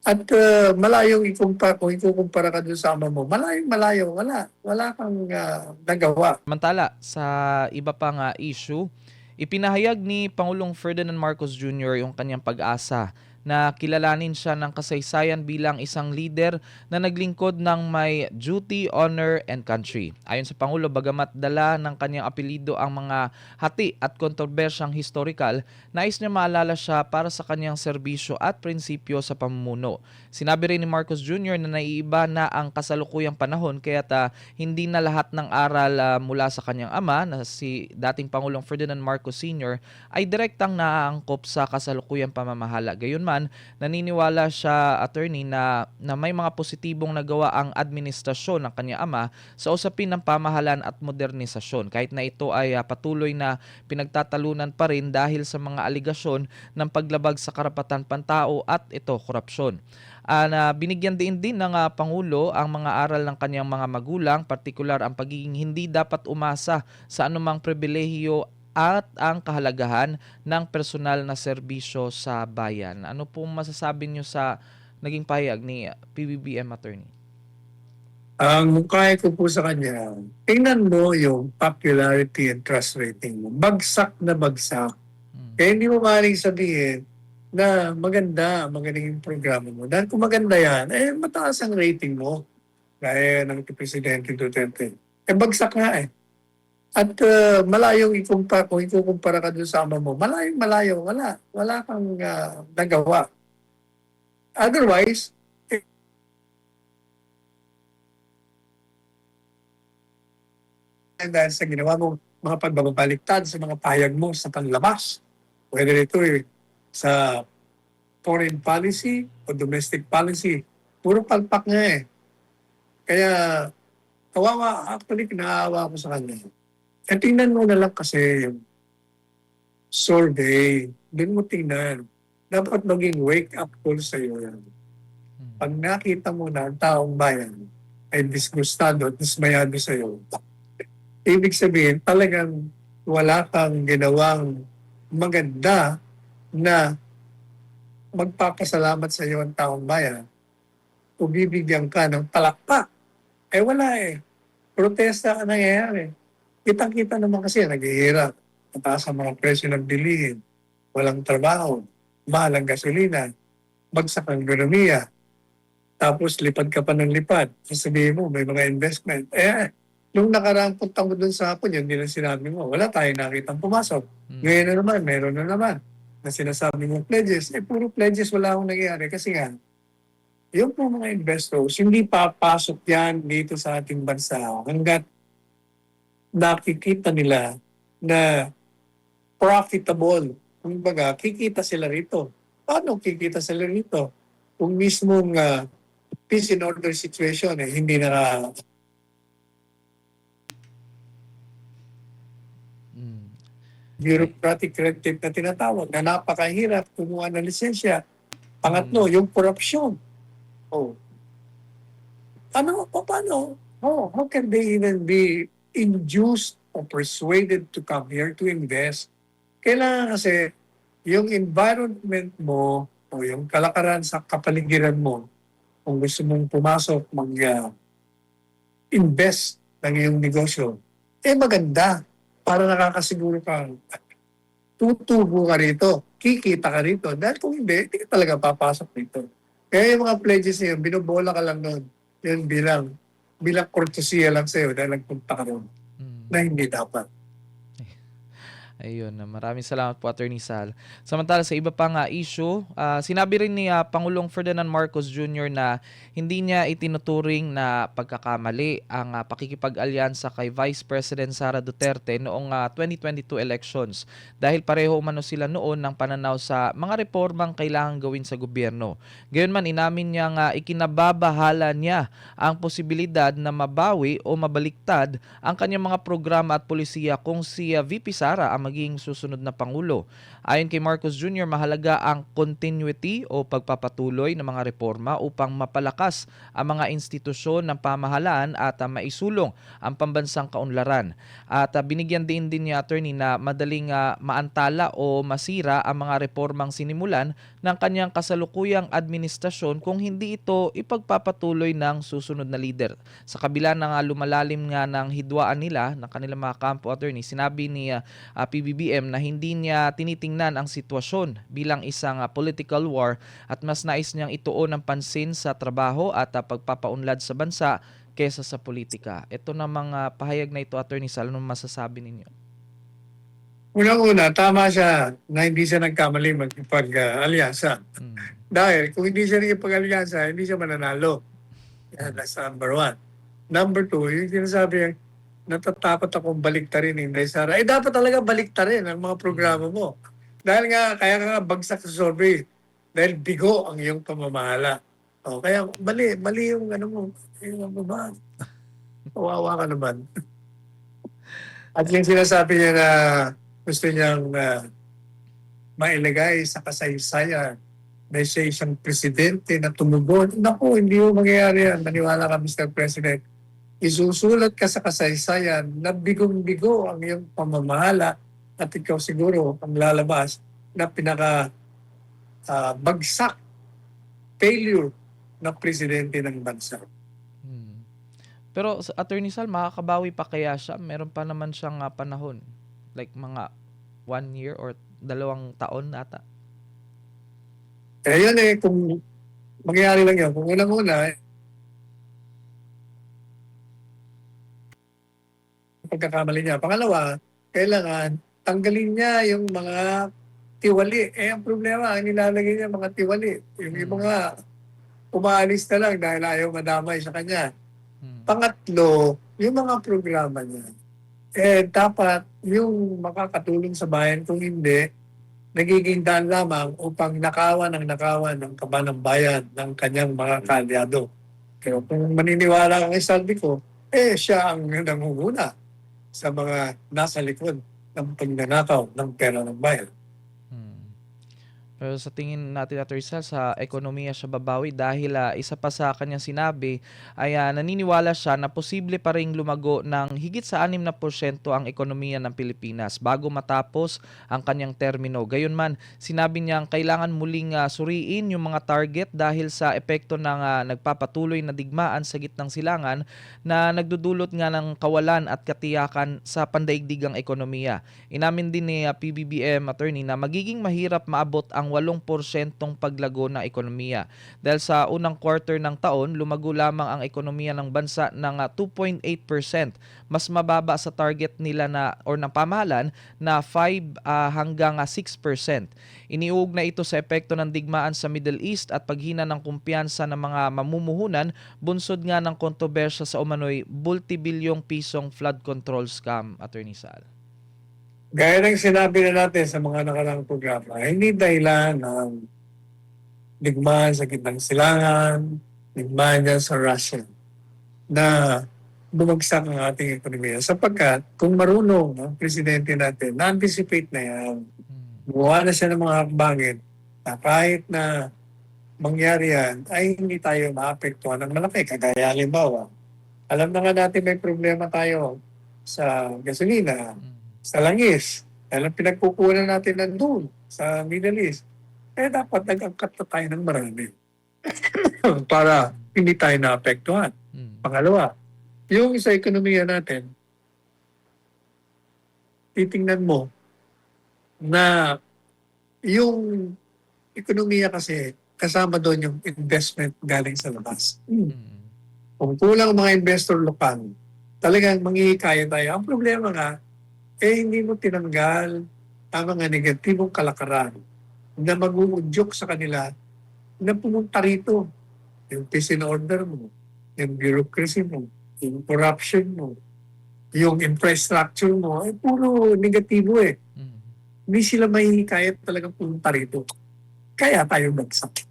At malayong kung ikukumpara ka dun sa ama mo, malayong malayo, wala kang nagawa. Samantala, sa iba pang issue, ipinahayag ni Pangulong Ferdinand Marcos Jr. yung kanyang pag-asa na kilalanin siya ng kasaysayan bilang isang leader na naglingkod ng may duty, honor, and country. Ayon sa Pangulo, bagamat dala ng kanyang apelido ang mga hati at kontrobersyang historical, nais niya maalala siya para sa kanyang serbisyo at prinsipyo sa pamumuno. Sinabi rin ni Marcos Jr. na naiiba na ang kasalukuyang panahon kaya't hindi na lahat ng aral mula sa kanyang ama na si dating Pangulong Ferdinand Marcos Sr. ay direktang naaangkop sa kasalukuyang pamamahala. Gayunman, naniniwala siya, attorney, na may mga positibong nagawa ang administrasyon ng kanyang ama sa usapin ng pamahalaan at modernisasyon kahit na ito ay patuloy na pinagtatalunan pa rin dahil sa mga aligasyon ng paglabag sa karapatan pantao at ito korupsyon. Na binigyan din ng Pangulo ang mga aral ng kanyang mga magulang, partikular ang pagiging hindi dapat umasa sa anumang pribilehiyo at ang kahalagahan ng personal na serbisyo sa bayan. Ano pong masasabi niyo sa naging pahayag ni PBBM attorney? Ang mungkahi ko po sa kanya, tingnan mo yung popularity and trust rating mo. Bagsak na bagsak. Kaya hindi mo maaaring sabihin na magaling yung programa mo. Dahil kung maganda yan, mataas ang rating mo. Gaya ng Presidente Duterte. Bagsak nga eh. At malayong kung ikukumpara ka dun sa ama mo, malayong malayo, wala kang nagawa. Otherwise, dahil sa ginawa mong mga pagbabaliktad sa mga pahayag mo sa panlabas, whether ito sa foreign policy o domestic policy, puro palpak nga eh. Kaya, kawawa, actually, kinaawa ko sa kanya. At tingnan mo na lang kasi yung survey, din mo tingnan. Dapat maging wake-up call sa iyo yan. Pag nakita mo na ang taong bayan ay disgustado at dismayado sa iyo, ibig sabihin talagang wala kang ginawang maganda na magpapasalamat sa iyo ang taong bayan o bibigyan ka ng palakpak. Wala eh. Protesta ang nangyayari. Kitang-kita naman kasi naghihirap. Mataas ang mga presyo ng bilihin. Walang trabaho. Mahal ang gasolina. Bagsak ang ekonomiya. Tapos lipad ka pa ng lipad. Sasabihin mo, may mga investment. Nung nakaraang punta mo dun sa hapon, yun din ang sinabi mo. Wala tayong nakitang pumasok. Ngayon na naman, meron na naman. Na sinasabi mo pledges. Puro pledges, wala akong nangyayari. Kasi nga, yung po mga investors, hindi papasok yan dito sa ating bansa hanggat nakikita nila na profitable. Kumbaga, kikita sila rito. Paano kikita sila rito? Kung mismong peace and order situation, hindi na bureaucratic red tape na tinatawag na napakahirap kumuha ng lisensya. Pangatlo, yung korupsyon. Paano? How can they even be induced or persuaded to come here to invest? Kailangan kasi yung environment mo o yung kalakaran sa kapaligiran mo, kung gusto mong pumasok, mag-invest ng iyong negosyo, maganda para nakakasiguro ka, tutubo ka rito, kikita ka rito. Dahil kung hindi ka talaga papasok rito. Kaya yung mga pledges niyo, binobola ka lang noon. Yan bilang kortesiya lang sa'yo dahil nagpunta ka ron na hindi dapat. Ayun, maraming salamat po Attorney Sal. Samantala sa iba pang issue, sinabi rin ni Pangulong Ferdinand Marcos Jr. na hindi niya itinuturing na pagkakamali ang pakikipag-alyansa kay Vice President Sara Duterte noong 2022 elections dahil pareho umano sila noon ng pananaw sa mga reformang kailangang gawin sa gobyerno. Gayunman, inamin niya nga ikinababahala niya ang posibilidad na mabawi o mabaliktad ang kanyang mga programa at polisiya kung si VP Sara ang maging susunod na Pangulo. Ayon kay Marcos Jr., mahalaga ang continuity o pagpapatuloy ng mga reforma upang mapalakas ang mga institusyon ng pamahalaan at maisulong ang pambansang kaunlaran. At binigyan din niya attorney na madaling maantala o masira ang mga reformang sinimulan ng kanyang kasalukuyang administrasyon kung hindi ito ipagpapatuloy ng susunod na leader. Sa kabila ng lumalalim nga ng hidwaan nila, ng kanilang mga kampo attorney, sinabi ni PBBM na hindi niya tinitingnan ang sitwasyon bilang isang political war at mas nais niyang ituon ng pansin sa trabaho at pagpapaunlad sa bansa kesa sa politika. Ito na mga pahayag na ito, Attorney Sal, anong masasabi ninyo? Unang-una, tama siya na hindi siya nagkamali magpag-alyansa. Mm. Dahil kung hindi siya nagpag-alyansa, hindi siya mananalo. Yan, that's number one. Number two, yung sinasabi yung natatakot akong baliktarin Inday Sara. Dapat talaga baliktarin ang mga programa mo. Dahil nga, kaya nga bagsak sa survey. Dahil bigo ang iyong pamamahala. O, kaya mali yung ano mo. Yung ano ba? Kawawa ka naman. At yung sinasabi niya na gusto niyang mailagay sa kasaysayan na siya isang presidente na tumugon. Naku, hindi mo mangyayari yan. Maniwala ka, Mr. President. Isusulat ka sa kasaysayan na bigong-bigo ang iyong pamamahala at ikaw siguro ang lalabas na bagsak failure ng presidente ng bansa. Hmm. Pero Attorney Sal, makakabawi pa kaya siya? Meron pa naman siyang panahon. Like mga 1 year or 2 taon ata. Yun kung mangyayari lang yun. Kung unang-una, pagkakamali niya. Pangalawa, kailangan tanggalin niya yung mga tiwali. Ang problema, ang nilalagay niya mga tiwali. Yung iba nga, umaalis na lang dahil ayaw madamay sa kanya. Pangatlo, yung mga programa niya. Dapat yung makakatulong sa bayan, kung hindi, nagiging daan lamang upang nakawan ng kaban ng bayan ng kanyang mga kaalyado. Pero kung maniniwala kang sabi ko, siya ang nangunguna sa mga nasa likod ng pagnanakaw ng pera ng bayan. Pero sa tingin natin, Attorney Sal, sa ekonomiya siya babawi dahil isa pa sa kanyang sinabi ay naniniwala siya na posible pa ring lumago ng higit sa 6% ang ekonomiya ng Pilipinas bago matapos ang kanyang termino. Gayunman, sinabi niyang kailangan muling suriin yung mga target dahil sa epekto ng nagpapatuloy na digmaan sa gitnang silangan na nagdudulot nga ng kawalan at katiyakan sa pandaigdigang ekonomiya. Inamin din ni PBBM attorney na magiging mahirap maabot ang 8% paglago ng ekonomiya. Dahil sa unang quarter ng taon, lumago lamang ang ekonomiya ng bansa ng 2.8%, mas mababa sa target nila ng pamahalaan na 5 hanggang 6%. Iniuugnay ito sa epekto ng digmaan sa Middle East at paghina ng kumpiyansa ng mga mamumuhunan, bunsod nga ng kontrobersya sa umano'y multibilyong pisong flood control scam, Attorney Sal. Gaya ng sinabi na natin sa mga nakaraang programa, hindi dahilan ng digmaan sa gitnang silangan, digmaan dyan sa Russia, na bumagsak ang ating ekonomiya. Sapagkat kung marunong ang presidente natin, na-anticipate na yan, gumawa na siya ng mga hakbangin na kahit na mangyari yan, ay hindi tayo maapektuhan ng malaki. Kagaya halimbawa, alam na nga natin may problema tayo sa gasolina, sa langis. Dahil ang pinagkukunan natin nandun sa Middle East. Dapat nag-angkat na tayo ng marami para hindi tayo naapektuhan. Pangalawa, yung sa ekonomiya natin, titingnan mo na yung ekonomiya kasi kasama doon yung investment galing sa labas. Kung kulang mga investor lokal, talagang manghihikaya tayo. Ang problema nga, hindi mo tinanggal ang mga negatibong kalakaran na mag-uudyok sa kanila na pumunta rito. Yung peace and order mo, yung bureaucracy mo, yung corruption mo, yung infrastructure mo, puro negatibo . Hindi sila mahihikayat talagang pumunta rito. Kaya tayo bagsak.